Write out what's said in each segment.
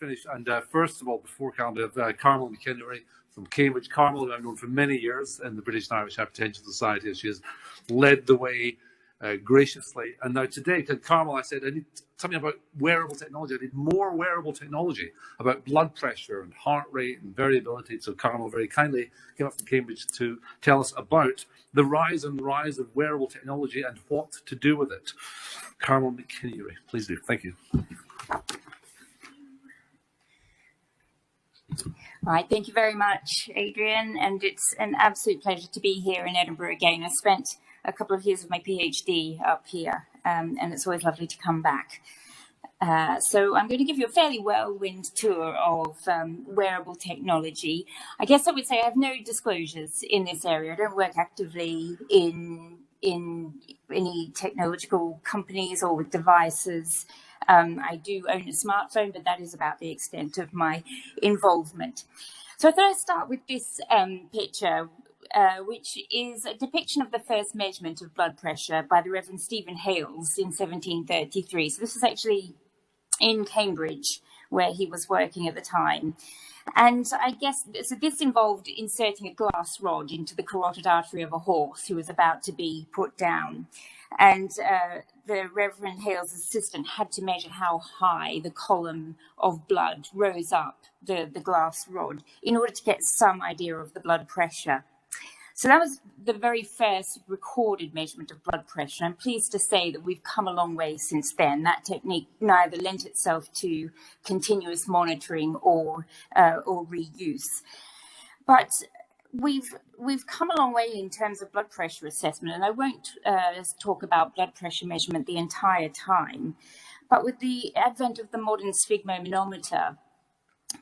finish. And first of all, before Carmel, we have Carmel McEniery from Cambridge. Carmel, I've known for many years in the British and Irish Hypertension Society. She has led the way graciously. And now today, to Carmel, I said, I need something about wearable technology. I need more wearable technology about blood pressure and heart rate and variability. So Carmel very kindly came up from Cambridge to tell us about the rise and rise of wearable technology and what to do with it. Carmel McEniery, please do. Thank you. Right, thank you very much, Adrian, and it's an absolute pleasure to be here in Edinburgh again. I spent a couple of years of my PhD up here, and it's always lovely to come back. So I'm going to give you a fairly whirlwind tour of wearable technology. I guess I would say I have no disclosures in this area. I don't work actively in any technological companies or with devices. I do own a smartphone, but that is about the extent of my involvement. So I thought I'd start with this picture, which is a depiction of the first measurement of blood pressure by the Reverend Stephen Hales in 1733. So this is actually in Cambridge, where he was working at the time. And I guess, so this involved inserting a glass rod into the carotid artery of a horse who was about to be put down. And the Reverend Hales' assistant had to measure how high the column of blood rose up the glass rod in order to get some idea of the blood pressure. So that was the very first recorded measurement of blood pressure. I'm pleased to say that we've come a long way since then. That technique neither lent itself to continuous monitoring or reuse. But we've come a long way in terms of blood pressure assessment, and I won't talk about blood pressure measurement the entire time. But with the advent of the modern sphygmomanometer,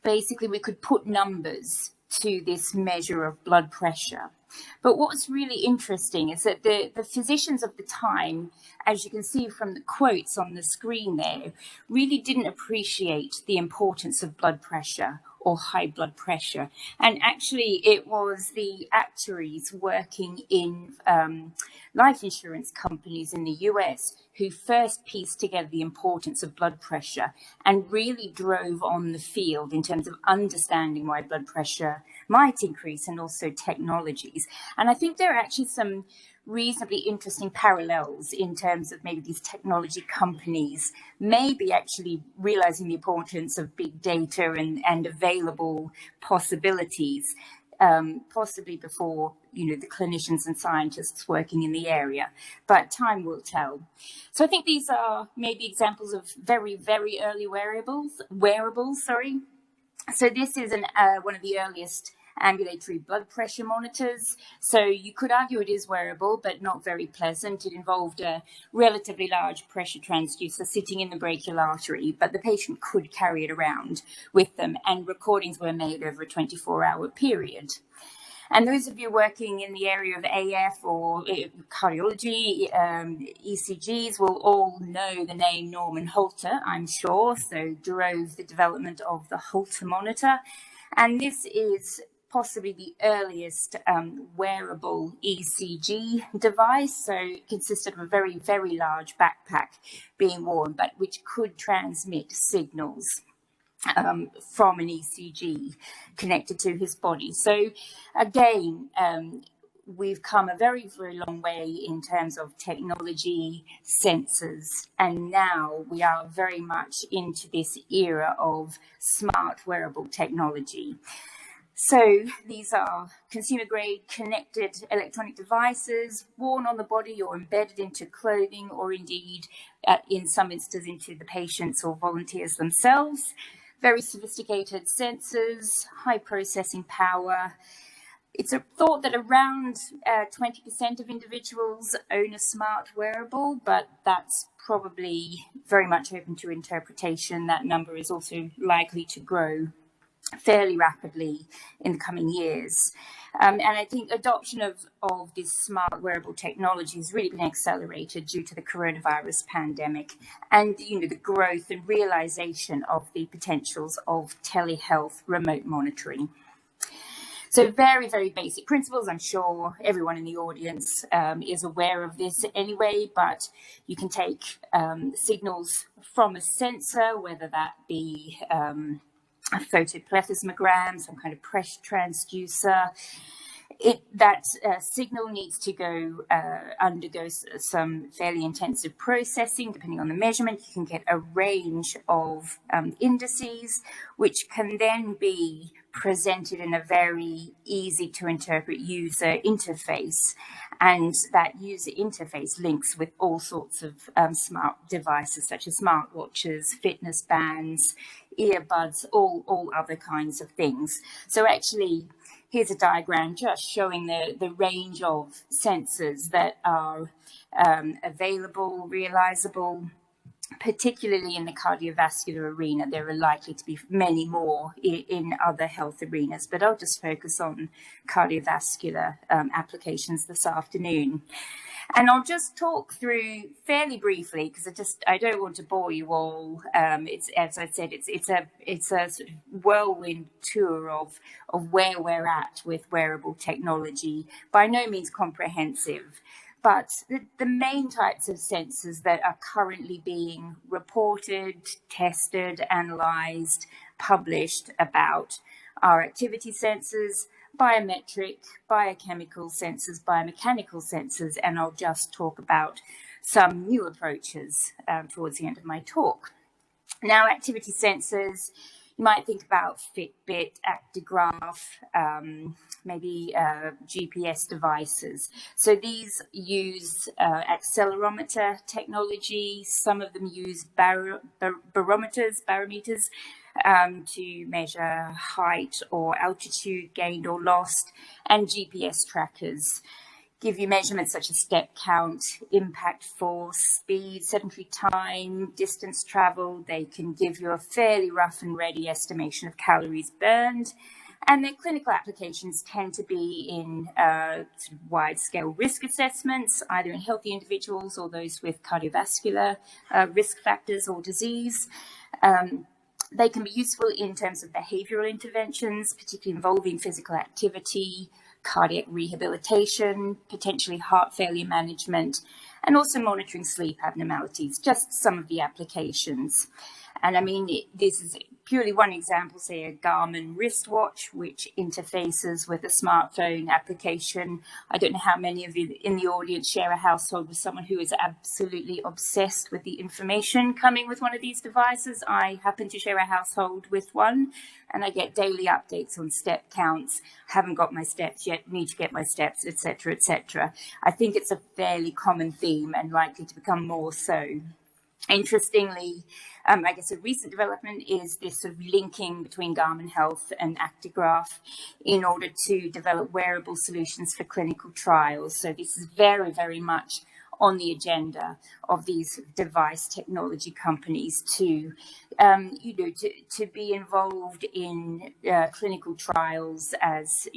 basically we could put numbers to this measure of blood pressure. But what's really interesting is that the physicians of the time, as you can see from the quotes on the screen there, really didn't appreciate the importance of blood pressure or high blood pressure. And actually, it was the actuaries working in life insurance companies in the US who first pieced together the importance of blood pressure and really drove on the field in terms of understanding why blood pressure might increase and also technologies. And I think there are actually some reasonably interesting parallels in terms of maybe these technology companies maybe actually realizing the importance of big data and available possibilities, possibly before, the clinicians and scientists working in the area, but time will tell. So I think these are maybe examples of very, very early wearables. So this is one of the earliest ambulatory blood pressure monitors. So you could argue it is wearable, but not very pleasant. It involved a relatively large pressure transducer sitting in the brachial artery, but the patient could carry it around with them, and recordings were made over a 24-hour period. And those of you working in the area of AF or cardiology, ECGs will all know the name Norman Holter, I'm sure, so drove the development of the Holter monitor. And this is possibly the earliest wearable ECG device. So it consisted of a very, very large backpack being worn, but which could transmit signals from an ECG connected to his body. So again, we've come a very, very long way in terms of technology, sensors, and now we are very much into this era of smart wearable technology. So these are consumer-grade connected electronic devices worn on the body or embedded into clothing, or indeed, in some instances, into the patients or volunteers themselves. Very sophisticated sensors, high processing power. It's thought that around 20% of individuals own a smart wearable, but that's probably very much open to interpretation. That number is also likely to grow fairly rapidly in the coming years. And I think adoption of this smart wearable technology has really been accelerated due to the coronavirus pandemic and, the growth and realization of the potentials of telehealth remote monitoring. So very, very basic principles. I'm sure everyone in the audience is aware of this anyway, but you can take signals from a sensor, whether that be a photoplethysmogram, some kind of pressure transducer. That signal needs to undergo some fairly intensive processing. Depending on the measurement, you can get a range of indices, which can then be presented in a very easy to interpret user interface. And that user interface links with all sorts of smart devices, such as smartwatches, fitness bands, earbuds, all other kinds of things. So actually, here's a diagram just showing the range of sensors that are available, realizable, particularly in the cardiovascular arena. There are likely to be many more in other health arenas, but I'll just focus on cardiovascular applications this afternoon. And I'll just talk through fairly briefly, because I don't want to bore you all. It's, as I said, it's a sort of whirlwind tour of where we're at with wearable technology. By no means comprehensive, but the main types of sensors that are currently being reported, tested, analyzed, published about are activity sensors, biometric, biochemical sensors, biomechanical sensors, and I'll just talk about some new approaches towards the end of my talk. Now, activity sensors, you might think about Fitbit, actigraph, maybe GPS devices. So these use accelerometer technology. Some of them use barometers, to measure height or altitude gained or lost, and GPS trackers give you measurements such as step count, impact force, speed, sedentary time, distance traveled. They can give you a fairly rough and ready estimation of calories burned. And their clinical applications tend to be in sort of wide-scale risk assessments, either in healthy individuals or those with cardiovascular risk factors or disease. They can be useful in terms of behavioral interventions, particularly involving physical activity, cardiac rehabilitation, potentially heart failure management, and also monitoring sleep abnormalities, just some of the applications. And I mean, this is purely one example, say a Garmin wristwatch, which interfaces with a smartphone application. I don't know how many of you in the audience share a household with someone who is absolutely obsessed with the information coming with one of these devices. I happen to share a household with one, and I get daily updates on step counts. Haven't got my steps yet, need to get my steps, etc., etc. I think it's a fairly common theme and likely to become more so. Interestingly, I guess a recent development is this sort of linking between Garmin Health and Actigraph in order to develop wearable solutions for clinical trials. So this is very, very much on the agenda of these device technology companies to be involved in clinical trials as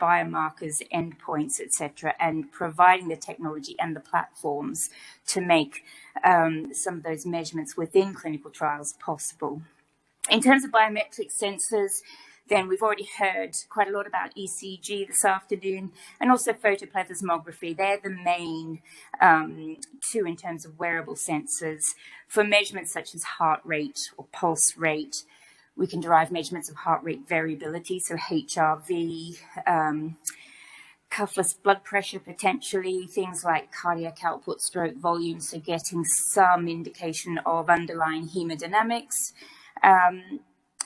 biomarkers, endpoints, etc., and providing the technology and the platforms to make some of those measurements within clinical trials possible. In terms of biometric sensors, then we've already heard quite a lot about ECG this afternoon, and also photoplethysmography. They're the main two in terms of wearable sensors for measurements such as heart rate or pulse rate. We can derive measurements of heart rate variability, so HRV, cuffless blood pressure potentially, things like cardiac output, stroke volume, so getting some indication of underlying hemodynamics.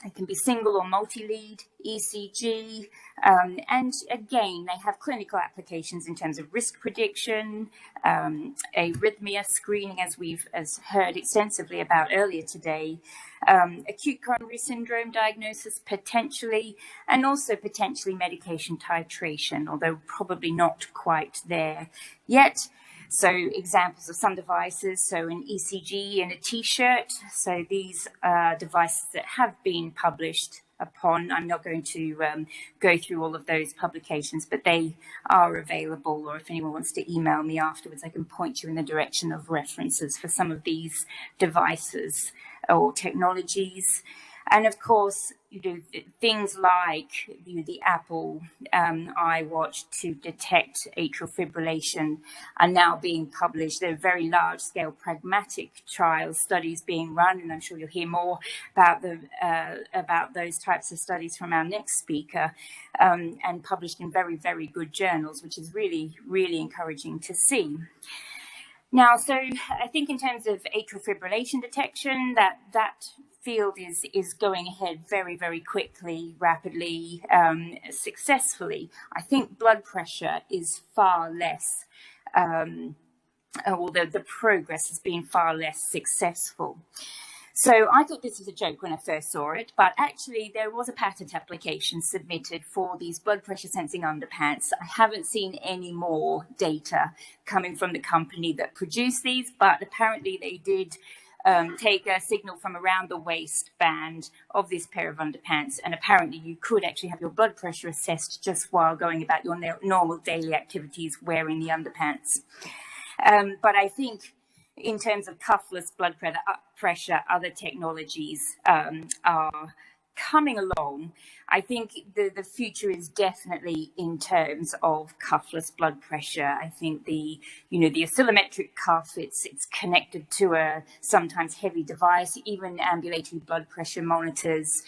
It can be single or multi-lead ECG, and again, they have clinical applications in terms of risk prediction, arrhythmia screening, as we've heard extensively about earlier today, acute coronary syndrome diagnosis potentially, and also potentially medication titration, although probably not quite there yet. So examples of some devices, so an ECG in a t-shirt. So these are devices that have been published upon. I'm not going to go through all of those publications, but they are available, or if anyone wants to email me afterwards, I can point you in the direction of references for some of these devices or technologies. And of course, things like the Apple iWatch to detect atrial fibrillation are now being published. There are very large-scale pragmatic trials, studies being run, and I'm sure you'll hear more about those types of studies from our next speaker, and published in very, very good journals, which is really, really encouraging to see. Now, so I think in terms of atrial fibrillation detection, that field is going ahead very, very quickly, rapidly, successfully. I think blood pressure is far less, although the progress has been far less successful. So I thought this was a joke when I first saw it, but actually there was a patent application submitted for these blood pressure sensing underpants. I haven't seen any more data coming from the company that produced these, but apparently they did take a signal from around the waistband of this pair of underpants, and apparently you could actually have your blood pressure assessed just while going about your normal daily activities wearing the underpants. But I think in terms of cuffless blood pressure, other technologies are coming along. I think the future is definitely in terms of cuffless blood pressure. I think the oscillometric cuff, it's connected to a sometimes heavy device, even ambulatory blood pressure monitors.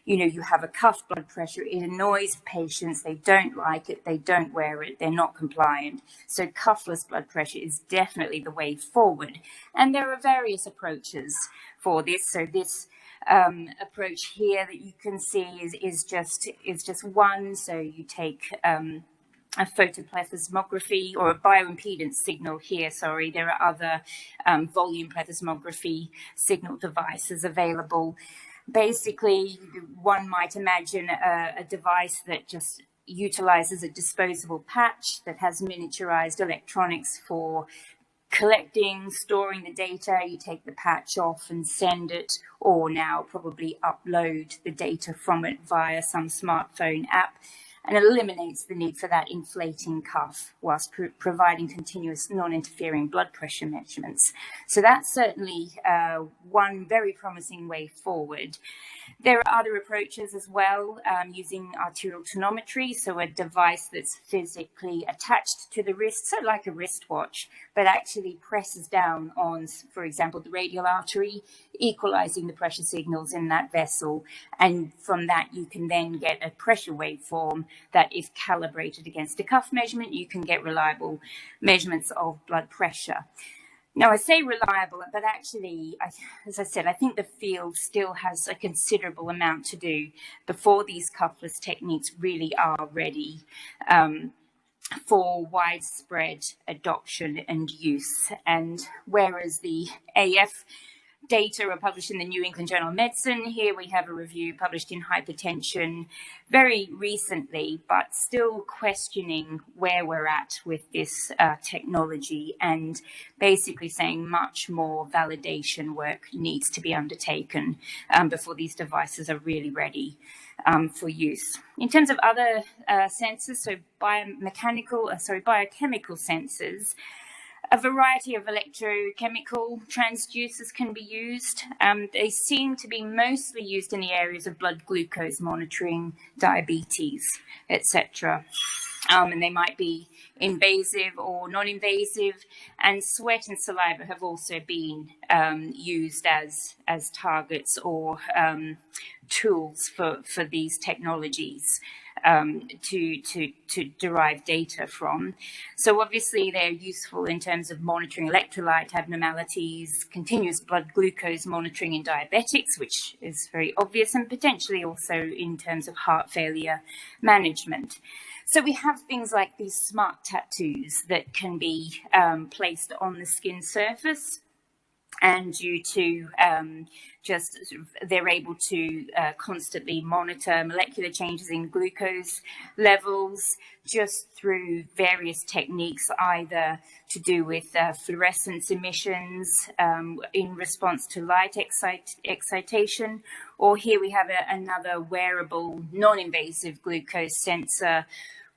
You have a cuff blood pressure, it annoys patients, they don't like it, they don't wear it, they're not compliant. So cuffless blood pressure is definitely the way forward. And there are various approaches for this. So this approach here that you can see is just one. So you take a photoplethysmography or a bioimpedance signal here, sorry. There are other volume plethysmography signal devices available. Basically, one might imagine a device that just utilizes a disposable patch that has miniaturized electronics for collecting, storing the data. You take the patch off and send it, or now probably upload the data from it via some smartphone app, and it eliminates the need for that inflating cuff whilst providing continuous non-interfering blood pressure measurements. So that's certainly one very promising way forward. There are other approaches as well, using arterial tonometry, so a device that's physically attached to the wrist, so like a wristwatch, but actually presses down on, for example, the radial artery, equalizing the pressure signals in that vessel. And from that, you can then get a pressure waveform that, if calibrated against a cuff measurement, you can get reliable measurements of blood pressure. Now, I say reliable, but actually, as I said, I think the field still has a considerable amount to do before these cuffless techniques really are ready for widespread adoption and use. And whereas the AF data are published in the New England Journal of Medicine, here we have a review published in Hypertension very recently, but still questioning where we're at with this technology, and basically saying much more validation work needs to be undertaken before these devices are really ready for use. In terms of other sensors, so biochemical sensors, a variety of electrochemical transducers can be used. They seem to be mostly used in the areas of blood glucose monitoring, diabetes, etc. And they might be invasive or non-invasive, and sweat and saliva have also been used as targets or tools for these technologies to derive data from. So obviously they're useful in terms of monitoring electrolyte abnormalities, continuous blood glucose monitoring in diabetics, which is very obvious, and potentially also in terms of heart failure management. So we have things like these smart tattoos that can be placed on the skin surface, and due to they're able to constantly monitor molecular changes in glucose levels just through various techniques, either to do with fluorescence emissions in response to light excitation, or here we have another wearable non-invasive glucose sensor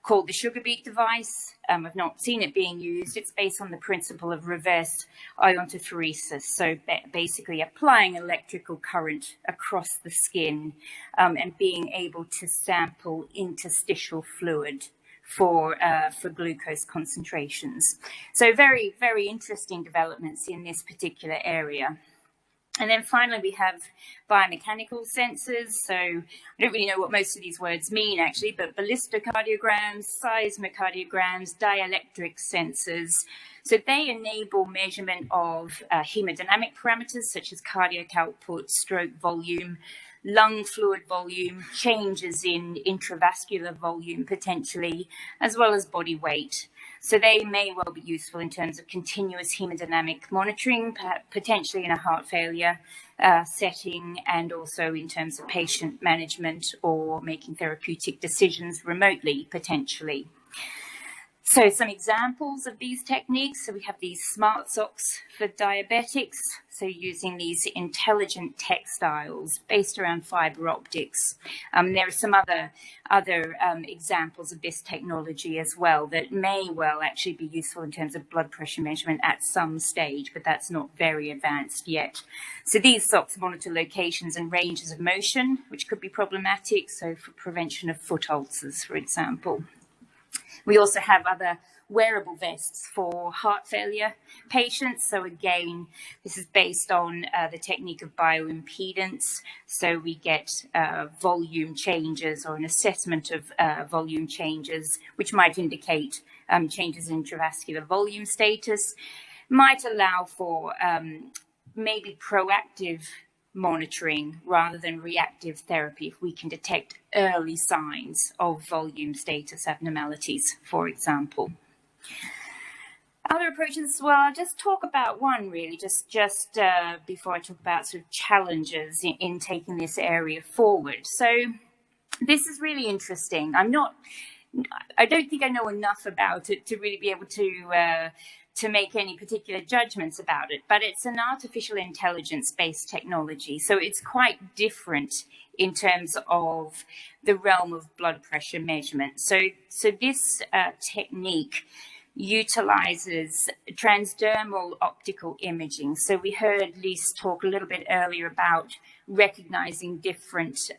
called the sugar beet device. I've not seen it being used. It's based on the principle of reverse iontophoresis. So basically applying electrical current across the skin and being able to sample interstitial fluid for glucose concentrations. So very, very interesting developments in this particular area. And then finally, we have biomechanical sensors. So I don't really know what most of these words mean, actually, but ballistocardiograms, seismocardiograms, dielectric sensors. So they enable measurement of hemodynamic parameters such as cardiac output, stroke volume, lung fluid volume, changes in intravascular volume potentially, as well as body weight. So they may well be useful in terms of continuous hemodynamic monitoring, potentially in a heart failure setting, and also in terms of patient management or making therapeutic decisions remotely, potentially. So some examples of these techniques. So we have these smart socks for diabetics. So using these intelligent textiles based around fiber optics. There are some other examples of this technology as well that may well actually be useful in terms of blood pressure measurement at some stage, but that's not very advanced yet. So these socks monitor locations and ranges of motion, which could be problematic. So for prevention of foot ulcers, for example. We also have other wearable vests for heart failure patients. So again, this is based on the technique of bioimpedance. So we get volume changes or an assessment of volume changes, which might indicate changes in intravascular volume status, might allow for maybe proactive monitoring rather than reactive therapy if we can detect early signs of volume status abnormalities, for example. Other approaches as well, I'll just talk about one really, just before I talk about sort of challenges in taking this area forward. So this is really interesting. I don't think I know enough about it to really be able to make any particular judgments about it, but it's an artificial intelligence-based technology. So it's quite different in terms of the realm of blood pressure measurement. So this technique utilizes transdermal optical imaging. So we heard Lise talk a little bit earlier about recognizing different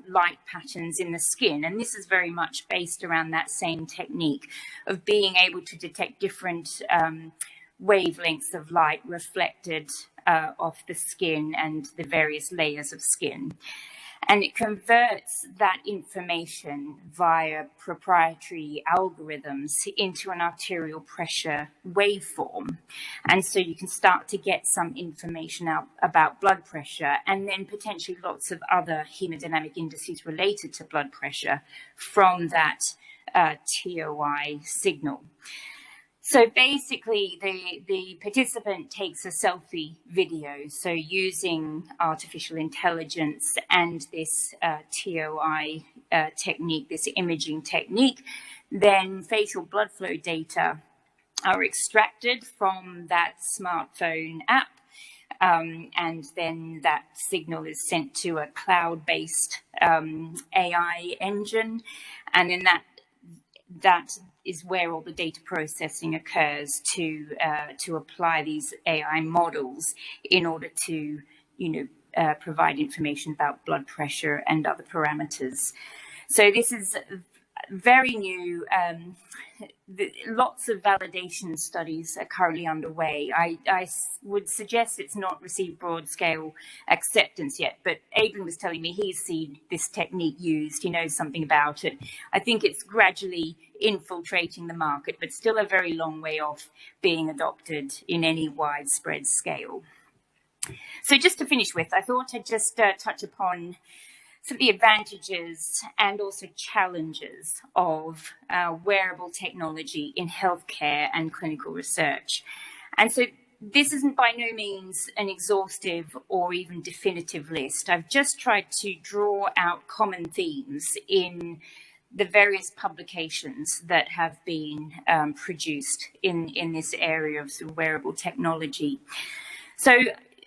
light patterns in the skin. And this is very much based around that same technique of being able to detect different wavelengths of light reflected off the skin and the various layers of skin. And it converts that information via proprietary algorithms into an arterial pressure waveform. And so you can start to get some information out about blood pressure and then potentially lots of other hemodynamic indices related to blood pressure from that TOI signal. So basically, the participant takes a selfie video, so using artificial intelligence and this TOI technique, this imaging technique, then facial blood flow data are extracted from that smartphone app, and then that signal is sent to a cloud-based AI engine, and then that is where all the data processing occurs to apply these AI models in order to, provide information about blood pressure and other parameters. So this is very new. Lots of validation studies are currently underway. I would suggest it's not received broad-scale acceptance yet, but Adrian was telling me he's seen this technique used. He knows something about it. I think it's gradually infiltrating the market, but still a very long way off being adopted in any widespread scale. So just to finish with, I thought I'd just touch upon some of the advantages and also challenges of wearable technology in healthcare and clinical research. And so this isn't by no means an exhaustive or even definitive list. I've just tried to draw out common themes in the various publications that have been produced in this area of wearable technology. So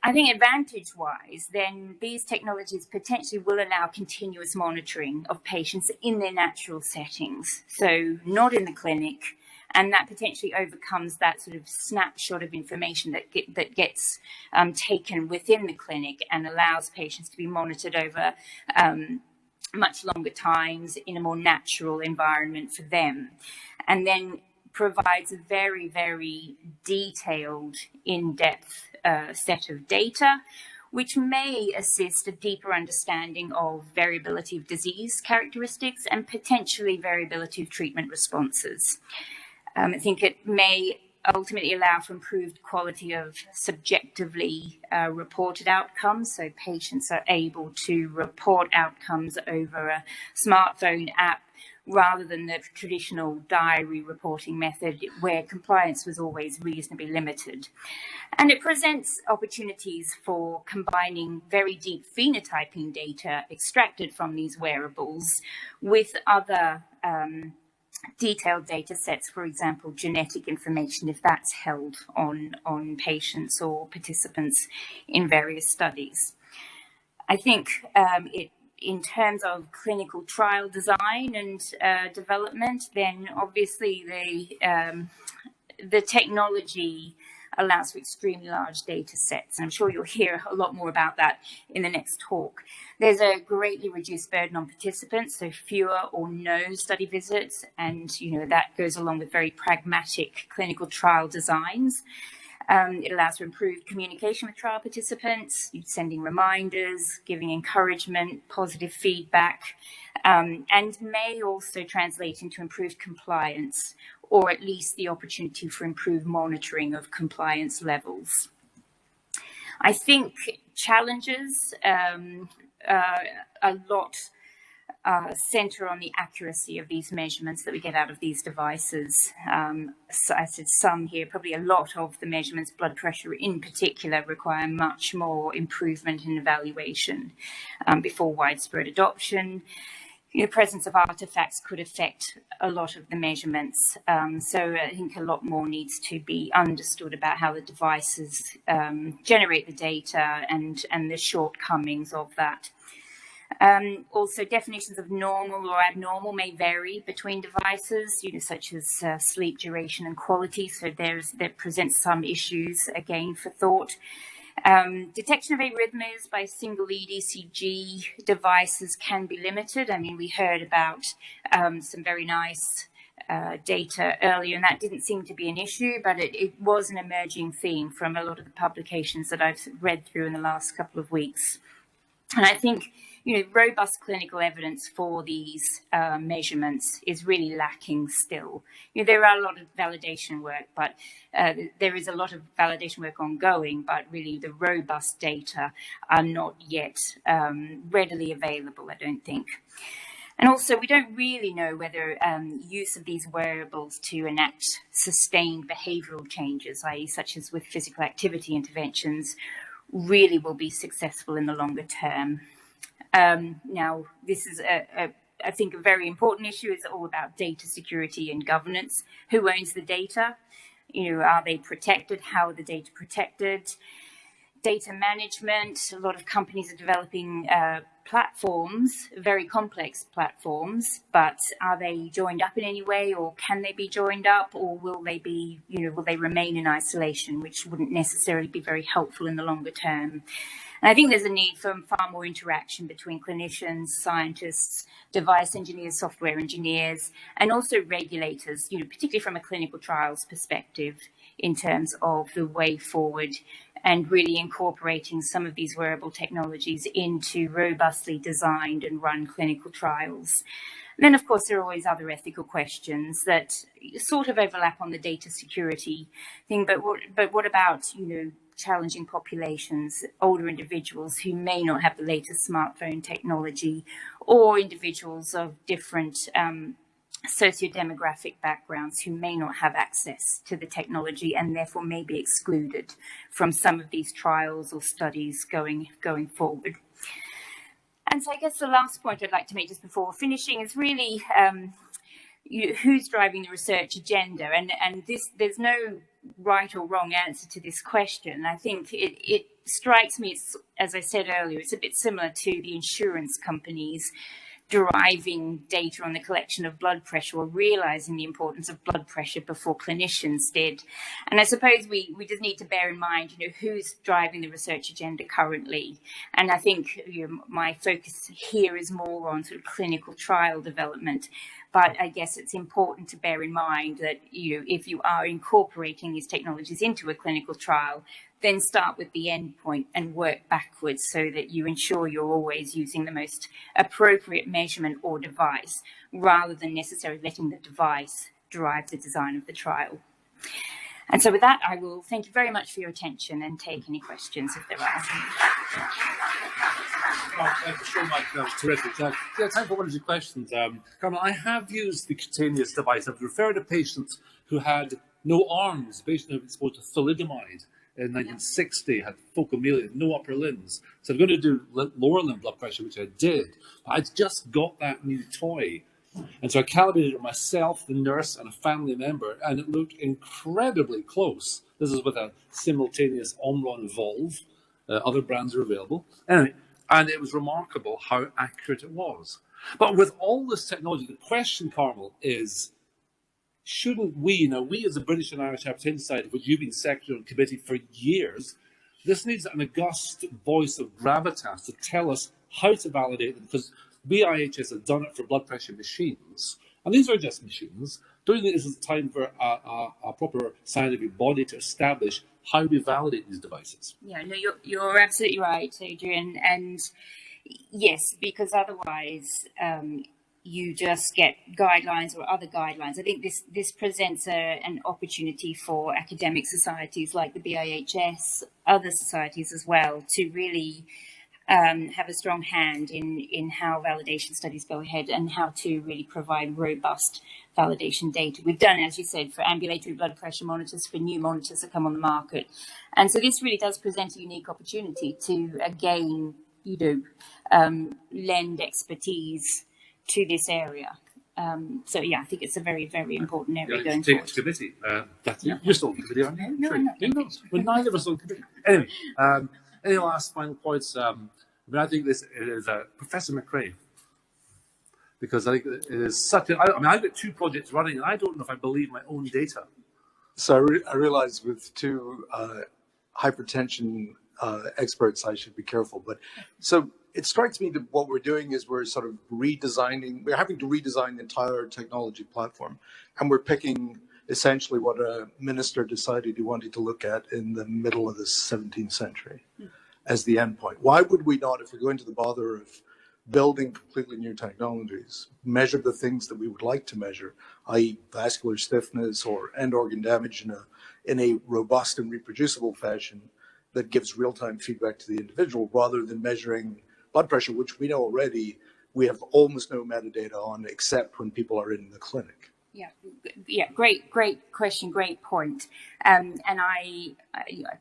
I think advantage-wise, then these technologies potentially will allow continuous monitoring of patients in their natural settings, so not in the clinic, and that potentially overcomes that sort of snapshot of information that gets taken within the clinic and allows patients to be monitored over much longer times in a more natural environment for them, and then provides a very, very detailed, in-depth set of data, which may assist a deeper understanding of variability of disease characteristics and potentially variability of treatment responses. I think it may ultimately allow for improved quality of subjectively reported outcomes. So patients are able to report outcomes over a smartphone app rather than the traditional diary reporting method where compliance was always reasonably limited. And it presents opportunities for combining very deep phenotyping data extracted from these wearables with other detailed data sets, for example, genetic information, if that's held on patients or participants in various studies. I think in terms of clinical trial design and development, then obviously the technology allows for extremely large data sets. And I'm sure you'll hear a lot more about that in the next talk. There's a greatly reduced burden on participants, so fewer or no study visits. And, that goes along with very pragmatic clinical trial designs. It allows for improved communication with trial participants, sending reminders, giving encouragement, positive feedback, and may also translate into improved compliance, or at least the opportunity for improved monitoring of compliance levels. I think challenges a lot center on the accuracy of these measurements that we get out of these devices. So I said some here, probably a lot of the measurements, blood pressure in particular, require much more improvement in evaluation before widespread adoption. The presence of artifacts could affect a lot of the measurements. So I think a lot more needs to be understood about how the devices generate the data and the shortcomings of that. Also, definitions of normal or abnormal may vary between devices, such as sleep duration and quality. So that presents some issues, again, for thought. Detection of arrhythmias by single lead ECG devices can be limited. I mean, we heard about some very nice data earlier, and that didn't seem to be an issue, but it was an emerging theme from a lot of the publications that I've read through in the last couple of weeks. And I think, robust clinical evidence for these measurements is really lacking still. There are a lot of validation work, but there is a lot of validation work ongoing, but really the robust data are not yet readily available, I don't think. And also, we don't really know whether use of these wearables to enact sustained behavioral changes, i.e. such as with physical activity interventions, really will be successful in the longer term. Now, this is, I think, a very important issue. It's all about data security and governance. Who owns the data? Are they protected? How are the data protected? Data management. A lot of companies are developing platforms, very complex platforms, but are they joined up in any way, or can they be joined up, or will they be, will they remain in isolation, which wouldn't necessarily be very helpful in the longer term? And I think there's a need for far more interaction between clinicians, scientists, device engineers, software engineers, and also regulators, particularly from a clinical trials perspective in terms of the way forward and really incorporating some of these wearable technologies into robustly designed and run clinical trials. And then, of course, there are always other ethical questions that sort of overlap on the data security thing, but what about, challenging populations, older individuals who may not have the latest smartphone technology, or individuals of different socio-demographic backgrounds who may not have access to the technology and therefore may be excluded from some of these trials or studies going forward. And so I guess the last point I'd like to make just before finishing is really who's driving the research agenda, and there's no right or wrong answer to this question. I think it strikes me, as I said earlier, it's a bit similar to the insurance companies deriving data on the collection of blood pressure, or realizing the importance of blood pressure before clinicians did. And I suppose we just need to bear in mind, who's driving the research agenda currently. And I think my focus here is more on sort of clinical trial development. But I guess it's important to bear in mind that if you are incorporating these technologies into a clinical trial, then start with the end point and work backwards so that you ensure you're always using the most appropriate measurement or device, rather than necessarily letting the device drive the design of the trial. And so with that, I will thank you very much for your attention and take any questions if there are. Thank you so much. That was terrific. Time for one or two questions. Carmel, I have used the cutaneous device. I've referred to patients who had no arms, patients who had been exposed to thalidomide in 1960, had phocomelia, no upper limbs. So I'm going to do lower limb blood pressure, which I did. I'd just got that new toy. And so I calibrated it myself, the nurse, and a family member, and it looked incredibly close. This is with a simultaneous Omron Volve. Other brands are available. Anyway, and it was remarkable how accurate it was. But with all this technology, the question, Carmel, is, shouldn't we as the British and Irish Hypertension Society, which you've been secretary on committee for years, this needs an august voice of gravitas to tell us how to validate them, because BIHS have done it for blood pressure machines, and these are just machines. Don't you think this is time for a proper scientific body to establish how we validate these devices? Yeah, no, you're absolutely right, Adrian. And yes, because otherwise you just get guidelines or other guidelines. I think this presents an opportunity for academic societies like the BIHS, other societies as well, to really have a strong hand in how validation studies go ahead and how to really provide robust validation data. We've done, as you said, for ambulatory blood pressure monitors, for new monitors that come on the market. And so this really does present a unique opportunity to, again, lend expertise to this area. So yeah, I think it's a very, very important area going forward. To committee. You're still on committee, aren't you? No, I'm not. Well, neither of us on committee. Anyway, any last final points? I think this is Professor McRae, because I think it is such a. I've got two projects running, and I don't know if I believe my own data. So I realize with two hypertension experts, I should be careful. But so it strikes me that what we're doing is we're sort of redesigning. We're having to redesign the entire technology platform, and we're picking essentially what a minister decided he wanted to look at in the middle of the 17th century as the endpoint. Why would we not, if we go into the bother of building completely new technologies, measure the things that we would like to measure, i.e. vascular stiffness or end organ damage in a robust and reproducible fashion that gives real-time feedback to the individual, rather than measuring blood pressure, which we know already we have almost no metadata on except when people are in the clinic. Yeah, great question, great point. And I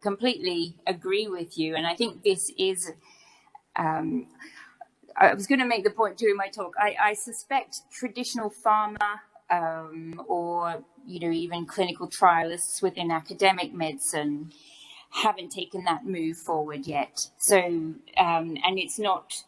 completely agree with you. And I think this is, I was going to make the point during my talk, I suspect traditional pharma or, even clinical trialists within academic medicine haven't taken that move forward yet. So, and it's not,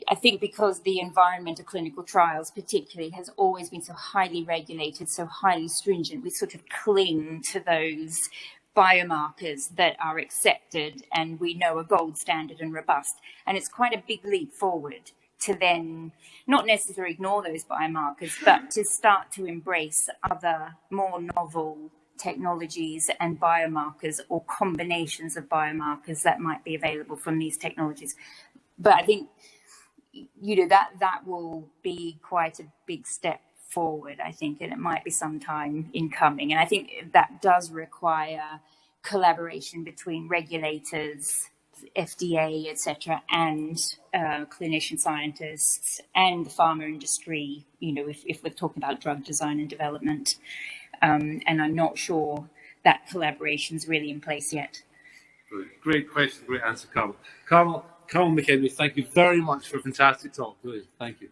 I think because the environment of clinical trials particularly has always been so highly regulated, so highly stringent, we sort of cling to those biomarkers that are accepted and we know are gold standard and robust. And it's quite a big leap forward to then not necessarily ignore those biomarkers, but to start to embrace other more novel technologies and biomarkers, or combinations of biomarkers that might be available from these technologies. But I think that will be quite a big step forward, I think, and it might be some time in coming. And I think that does require collaboration between regulators, FDA, etc., and clinician scientists and the pharma industry, if we're talking about drug design and development. And I'm not sure that collaboration is really in place yet. Great question, great answer, Carmel. Carmel McEniery, thank you very much for a fantastic talk. Really, thank you.